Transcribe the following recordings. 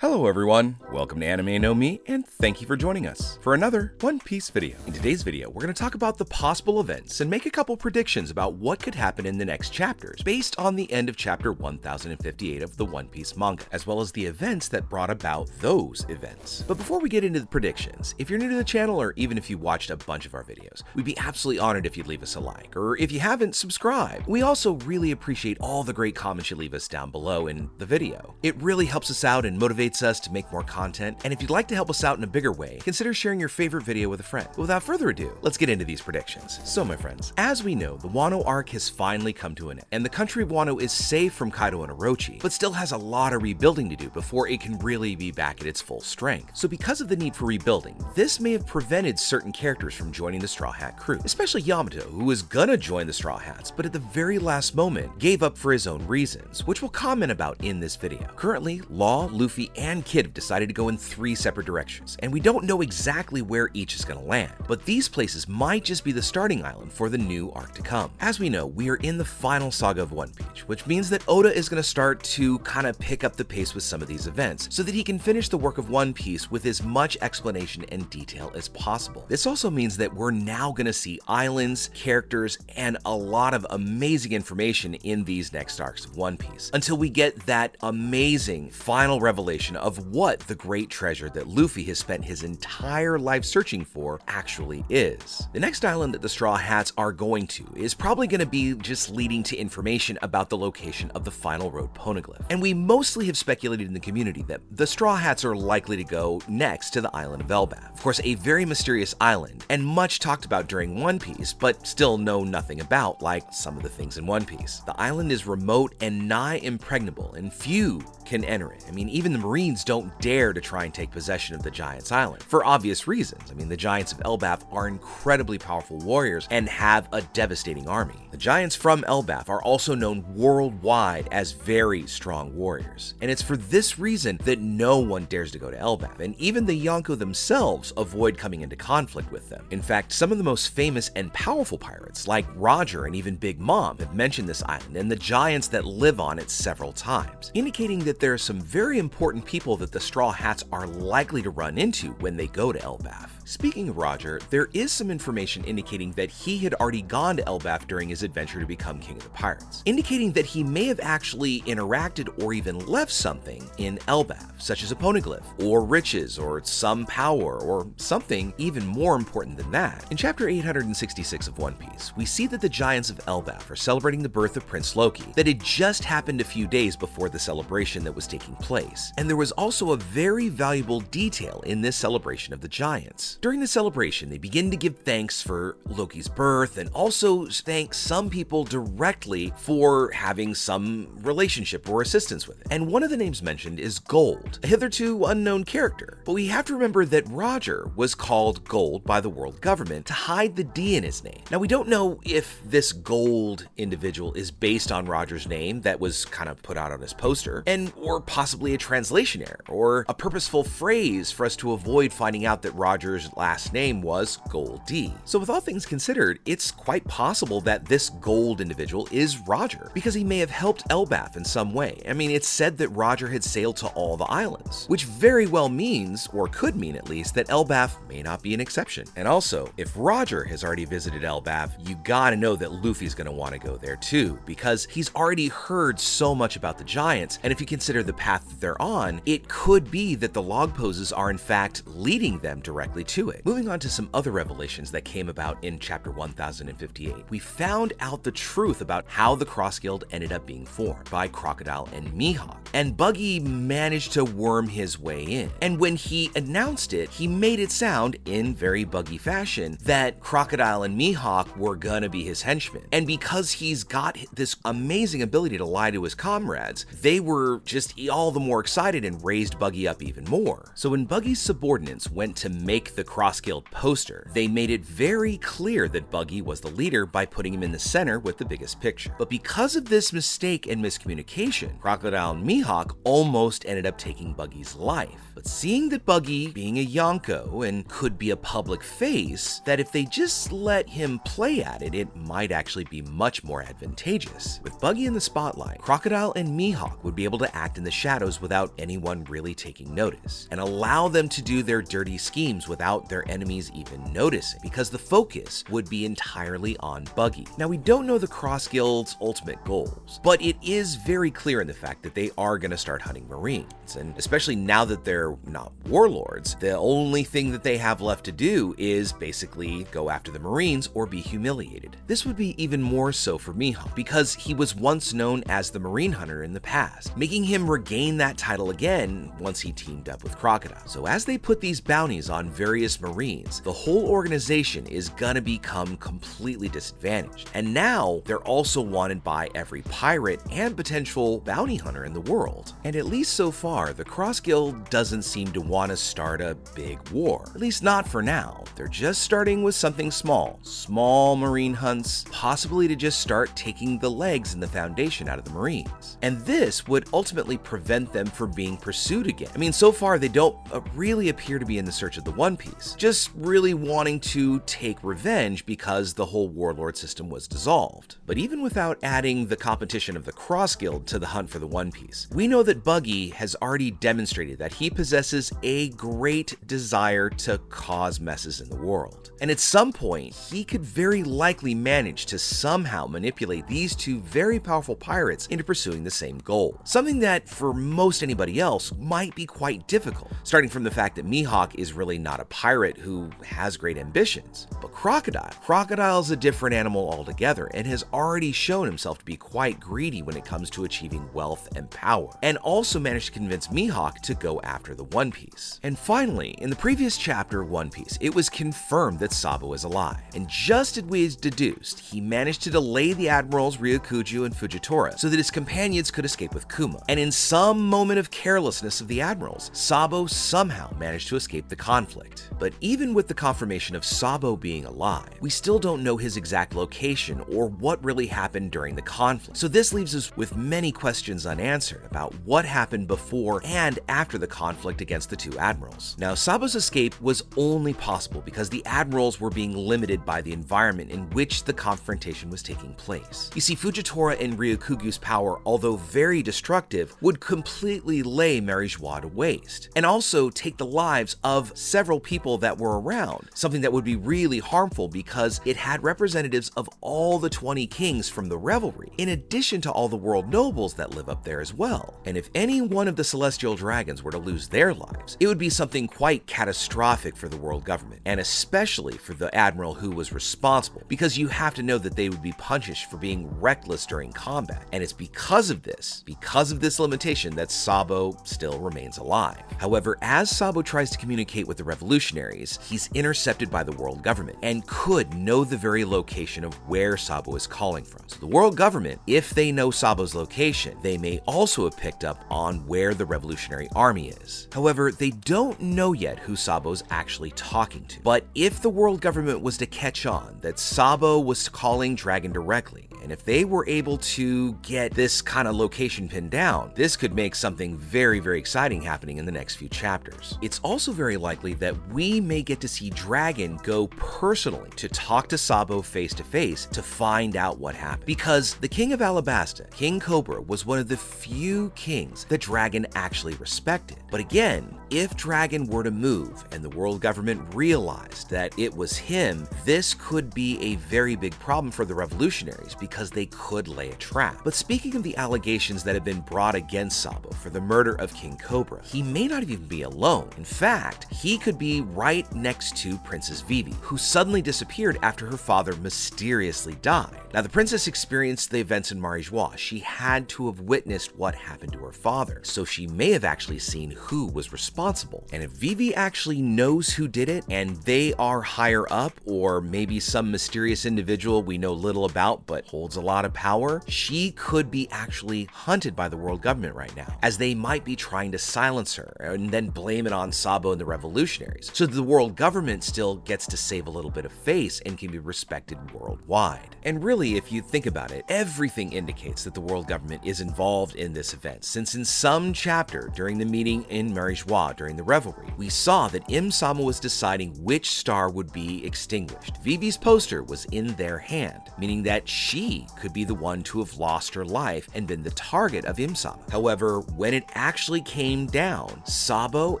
Hello everyone, welcome to Anime No Me, and thank you for joining us for another One Piece video. In today's video, we're going to talk about the possible events and make a couple predictions about what could happen in the next chapters, based on the end of chapter 1058 of the One Piece manga, as well as the events that brought about those events. But before we get into the predictions, if you're new to the channel, or even if you watched a bunch of our videos, we'd be absolutely honored if you'd leave us a like, or if you haven't, subscribe. We also really appreciate all the great comments you leave us down below in the video. It really helps us out and motivates us to make more content, and if you'd like to help us out in a bigger way, consider sharing your favorite video with a friend. But without further ado, let's get into these predictions. So my friends, as we know, the Wano arc has finally come to an end, and the country of Wano is safe from Kaido and Orochi, but still has a lot of rebuilding to do before it can really be back at its full strength. So because of the need for rebuilding, this may have prevented certain characters from joining the Straw Hat crew, especially Yamato, who was gonna join the Straw Hats, but at the very last moment gave up for his own reasons, which we'll comment about in this video. Currently, Law, Luffy, and Kid have decided to go in 3 separate directions, and we don't know exactly where each is going to land, but these places might just be the starting island for the new arc to come. As we know, we are in the final saga of One Piece, which means that Oda is going to start to kind of pick up the pace with some of these events, so that he can finish the work of One Piece with as much explanation and detail as possible. This also means that we're now going to see islands, characters, and a lot of amazing information in these next arcs of One Piece, until we get that amazing final revelation of what the great treasure that Luffy has spent his entire life searching for actually is. The next island that the Straw Hats are going to is probably going to be just leading to information about the location of the final road poneglyph, and we mostly have speculated in the community that the Straw Hats are likely to go next to the island of Elbaf. Of course, a very mysterious island, and much talked about during One Piece, but still know nothing about, like some of the things in One Piece. The island is remote and nigh impregnable, and few can enter it. I mean, even the Marines don't dare to try and take possession of the Giants Island, for obvious reasons. I mean, the Giants of Elbaf are incredibly powerful warriors and have a devastating army. The Giants from Elbaf are also known worldwide as very strong warriors, and it's for this reason that no one dares to go to Elbaf, and even the Yonko themselves avoid coming into conflict with them. In fact, some of the most famous and powerful pirates, like Roger and even Big Mom, have mentioned this island and the giants that live on it several times, indicating that there are some very important people that the Straw Hats are likely to run into when they go to Elbaf. Speaking of Roger, there is some information indicating that he had already gone to Elbaf during his adventure to become King of the Pirates, indicating that he may have actually interacted or even left something in Elbaf, such as a poneglyph, or riches, or some power, or something even more important than that. In chapter 866 of One Piece, we see that the Giants of Elbaf are celebrating the birth of Prince Loki that had just happened a few days before the celebration that was taking place, and there was also a very valuable detail in this celebration of the Giants. During the celebration, they begin to give thanks for Loki's birth and also thank some people directly for having some relationship or assistance with it. And one of the names mentioned is Gold, a hitherto unknown character. But we have to remember that Roger was called Gold by the world government to hide the D in his name. Now, we don't know if this Gold individual is based on Roger's name that was kind of put out on his poster, or possibly a translation error, or a purposeful phrase for us to avoid finding out that Roger's last name was Gold D. So with all things considered, it's quite possible that this Gold individual is Roger, because he may have helped Elbaf in some way. I mean, it's said that Roger had sailed to all the islands, which very well means, or could mean at least, that Elbaf may not be an exception. And also, if Roger has already visited Elbaf, you gotta know that Luffy's gonna want to go there too, because he's already heard so much about the Giants, and if you consider the path that they're on, it could be that the log poses are in fact leading them directly to it. Moving on to some other revelations that came about in chapter 1058, we found out the truth about how the Cross Guild ended up being formed by Crocodile and Mihawk, and Buggy managed to worm his way in. And when he announced it, he made it sound, in very Buggy fashion, that Crocodile and Mihawk were gonna be his henchmen. And because he's got this amazing ability to lie to his comrades, they were just all the more excited and raised Buggy up even more. So when Buggy's subordinates went to make the Cross Guild poster, they made it very clear that Buggy was the leader by putting him in the center with the biggest picture. But because of this mistake and miscommunication, Crocodile and Mihawk almost ended up taking Buggy's life. But seeing that Buggy, being a Yonko and could be a public face, that if they just let him play at it, it might actually be much more advantageous. With Buggy in the spotlight, Crocodile and Mihawk would be able to act in the shadows without anyone really taking notice, and allow them to do their dirty schemes without their enemies even noticing, because the focus would be entirely on Buggy. Now, we don't know the Cross Guild's ultimate goals, but it is very clear in the fact that they are going to start hunting Marines, and especially now that they're not warlords, the only thing that they have left to do is basically go after the Marines or be humiliated. This would be even more so for Mihawk, because he was once known as the Marine Hunter in the past, making him regain that title again once he teamed up with Crocodile. So as they put these bounties on various Marines, the whole organization is gonna become completely disadvantaged. And now they're also wanted by every pirate and potential bounty hunter in the world. And at least so far, the Cross Guild doesn't seem to want to start a big war. At least not for now. They're just starting with something small. Small Marine hunts, possibly to just start taking the legs and the foundation out of the Marines. And this would ultimately prevent them from being pursued again. I mean, so far they don't really appear to be in the search of the One Piece, just really wanting to take revenge because the whole warlord system was dissolved. But even without adding the competition of the Cross Guild to the hunt for the One Piece, we know that Buggy has already demonstrated that he possesses a great desire to cause messes in the world. And at some point, he could very likely manage to somehow manipulate these two very powerful pirates into pursuing the same goal. Something that for most anybody else might be quite difficult, starting from the fact that Mihawk is really not a pirate who has great ambitions. But Crocodile's a different animal altogether and has already shown himself to be quite greedy when it comes to achieving wealth and power, and also managed to convince Mihawk to go after the One Piece. And finally, in the previous chapter One Piece, it was confirmed that Sabo is alive. And just as we deduced, he managed to delay the admirals Ryokuju and Fujitora so that his companions could escape with Kuma. And in some moment of carelessness of the admirals, Sabo somehow managed to escape the conflict. But even with the confirmation of Sabo being alive, we still don't know his exact location or what really happened during the conflict. So this leaves us with many questions unanswered about what happened before and after the conflict against the two admirals. Now, Sabo's escape was only possible because the admirals were being limited by the environment in which the confrontation was taking place. You see, Fujitora and Ryokugu's power, although very destructive, would completely lay Mary Joie to waste, and also take the lives of several people that were around, something that would be really harmful because it had representatives of all the 20 kings from the Reverie, in addition to all the world nobles that live up there as well. And if any one of the celestial dragons were to lose their lives, it would be something quite catastrophic for the world government, and especially for the admiral who was responsible, because you have to know that they would be punished for being reckless during combat. And it's because of this limitation that Sabo still remains alive. However, as Sabo tries to communicate with the revolutionaries, he's intercepted by the world government and could know the very location of where Sabo is calling from. So the world government, if they know Sabo's location, they may also have picked up on where the revolutionary army is. However, they don't know yet who Sabo's actually talking to. But if the world government was to catch on that Sabo was calling Dragon directly, and if they were able to get this kind of location pinned down, this could make something very, very exciting happening in the next few chapters. It's also very likely that we may get to see Dragon go personally to talk to Sabo face to face to find out what happened. Because the king of Alabasta, King Cobra, was one of the few kings that Dragon actually respected. But again, if Dragon were to move and the world government realized that it was him, this could be a very big problem for the revolutionaries because they could lay a trap. But speaking of the allegations that have been brought against Sabo for the murder of King Cobra, he may not even be alone. In fact, he could be right next to Princess Vivi, who suddenly disappeared after her father mysteriously died. Now, the princess experienced the events in Mary Joie. She had to have witnessed what happened to her father, so she may have actually seen who was responsible. responsible. And if Vivi actually knows who did it, and they are higher up, or maybe some mysterious individual we know little about but holds a lot of power, she could be actually hunted by the world government right now, as they might be trying to silence her and then blame it on Sabo and the revolutionaries. So the world government still gets to save a little bit of face and can be respected worldwide. And really, if you think about it, everything indicates that the world government is involved in this event, since in some chapter during the meeting in Marijois during the Revelry, we saw that Sama was deciding which star would be extinguished. Vivi's poster was in their hand, meaning that she could be the one to have lost her life and been the target of Sama. However, when it actually came down, Sabo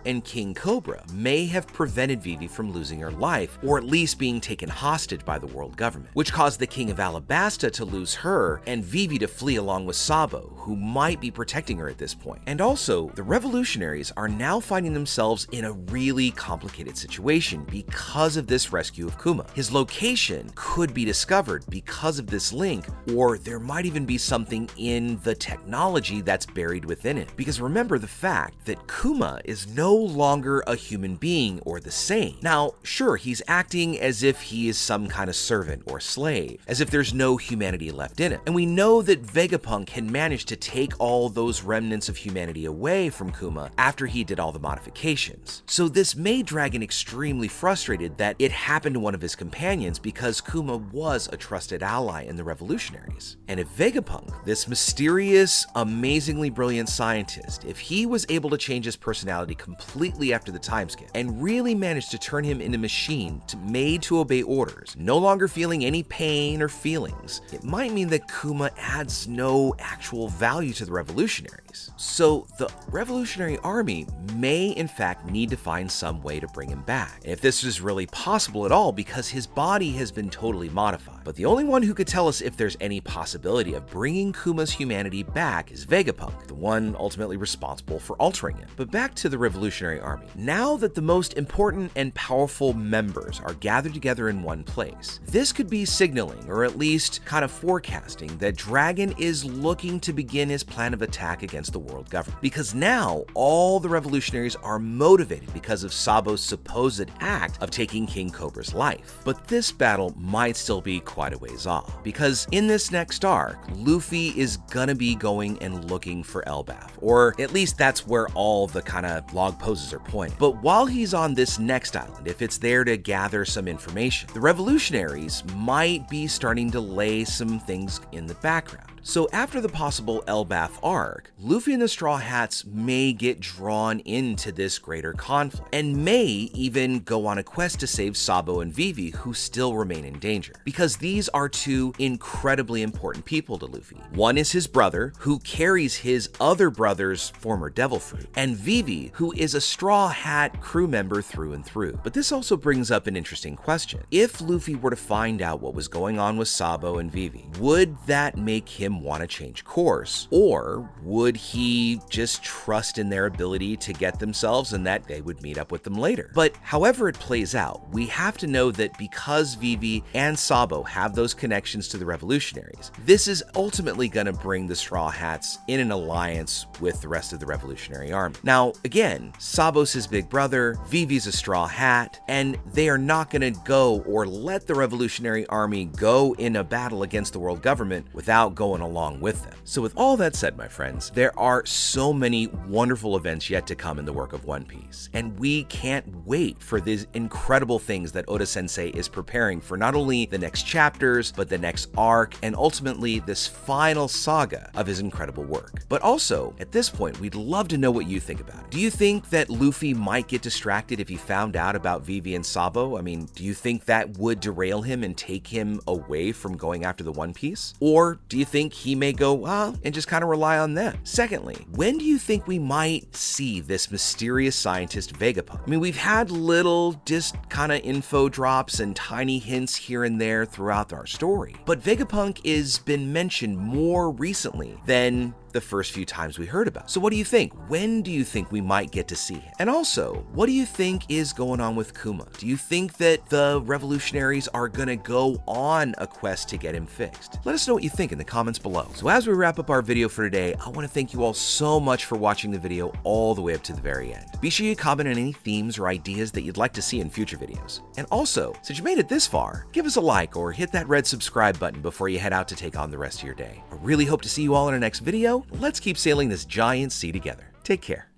and King Cobra may have prevented Vivi from losing her life, or at least being taken hostage by the world government, which caused the King of Alabasta to lose her and Vivi to flee along with Sabo, who might be protecting her at this point. And also, the revolutionaries are now finding themselves in a really complicated situation because of this rescue of Kuma. His location could be discovered because of this link, or there might even be something in the technology that's buried within it. Because remember the fact that Kuma is no longer a human being or the same. Now, sure, he's acting as if he is some kind of servant or slave, as if there's no humanity left in it. And we know that Vegapunk had managed to take all those remnants of humanity away from Kuma after he did all the modifications. So this made Dragon extremely frustrated that it happened to one of his companions, because Kuma was a trusted ally in the revolutionaries. And if Vegapunk, this mysterious, amazingly brilliant scientist, if he was able to change his personality completely after the time skip and really managed to turn him into a machine made to obey orders, no longer feeling any pain or feelings, it might mean that Kuma adds no actual value to the revolutionaries. So the revolutionary army may in fact need to find some way to bring him back. And if this is really possible at all, because his body has been totally modified. But the only one who could tell us if there's any possibility of bringing Kuma's humanity back is Vegapunk, the one ultimately responsible for altering it. But back to the revolutionary army. Now that the most important and powerful members are gathered together in one place, this could be signaling, or at least kind of forecasting, that Dragon is looking to begin his plan of attack against the world government. Because now all the revolutionaries are motivated because of Sabo's supposed act of taking King Cobra's life. But this battle might still be quite a ways off, because in this next arc, Luffy is gonna be going and looking for Elbaf, or at least that's where all the kind of log poses are pointing. But while he's on this next island, if it's there to gather some information, the revolutionaries might be starting to lay some things in the background. So after the possible Elbaf arc, Luffy and the Straw Hats may get drawn into this greater conflict, and may even go on a quest to save Sabo and Vivi, who still remain in danger. Because these are two incredibly important people to Luffy. One is his brother, who carries his other brother's former devil fruit, and Vivi, who is a Straw Hat crew member through and through. But this also brings up an interesting question. If Luffy were to find out what was going on with Sabo and Vivi, would that make him want to change course, or would he just trust in their ability to get themselves and that they would meet up with them later? But however it plays out, we have to know that because Vivi and Sabo have those connections to the revolutionaries, this is ultimately going to bring the Straw Hats in an alliance with the rest of the revolutionary army. Now, again, Sabo's his big brother, Vivi's a Straw Hat, and they are not going to go or let the revolutionary army go in a battle against the world government without going along with them. So with all that said, my friends, there are so many wonderful events yet to come in the work of One Piece, and we can't wait for these incredible things that Oda Sensei is preparing for not only the next chapters, but the next arc, and ultimately this final saga of his incredible work. But also, at this point, we'd love to know what you think about it. Do you think that Luffy might get distracted if he found out about Vivi and Sabo? I mean, do you think that would derail him and take him away from going after the One Piece? Or do you think he may go, and just kind of rely on them? Secondly, when do you think we might see this mysterious scientist Vegapunk? I mean, we've had little just kind of info drops and tiny hints here and there throughout our story, but Vegapunk has been mentioned more recently than the first few times we heard about. So what do you think? When do you think we might get to see him? And also, what do you think is going on with Kuma? Do you think that the revolutionaries are gonna go on a quest to get him fixed? Let us know what you think in the comments below. So as we wrap up our video for today, I want to thank you all so much for watching the video all the way up to the very end. Be sure you comment on any themes or ideas that you'd like to see in future videos. And also, since you made it this far, give us a like or hit that red subscribe button before you head out to take on the rest of your day. I really hope to see you all in our next video. Let's keep sailing this giant sea together. Take care.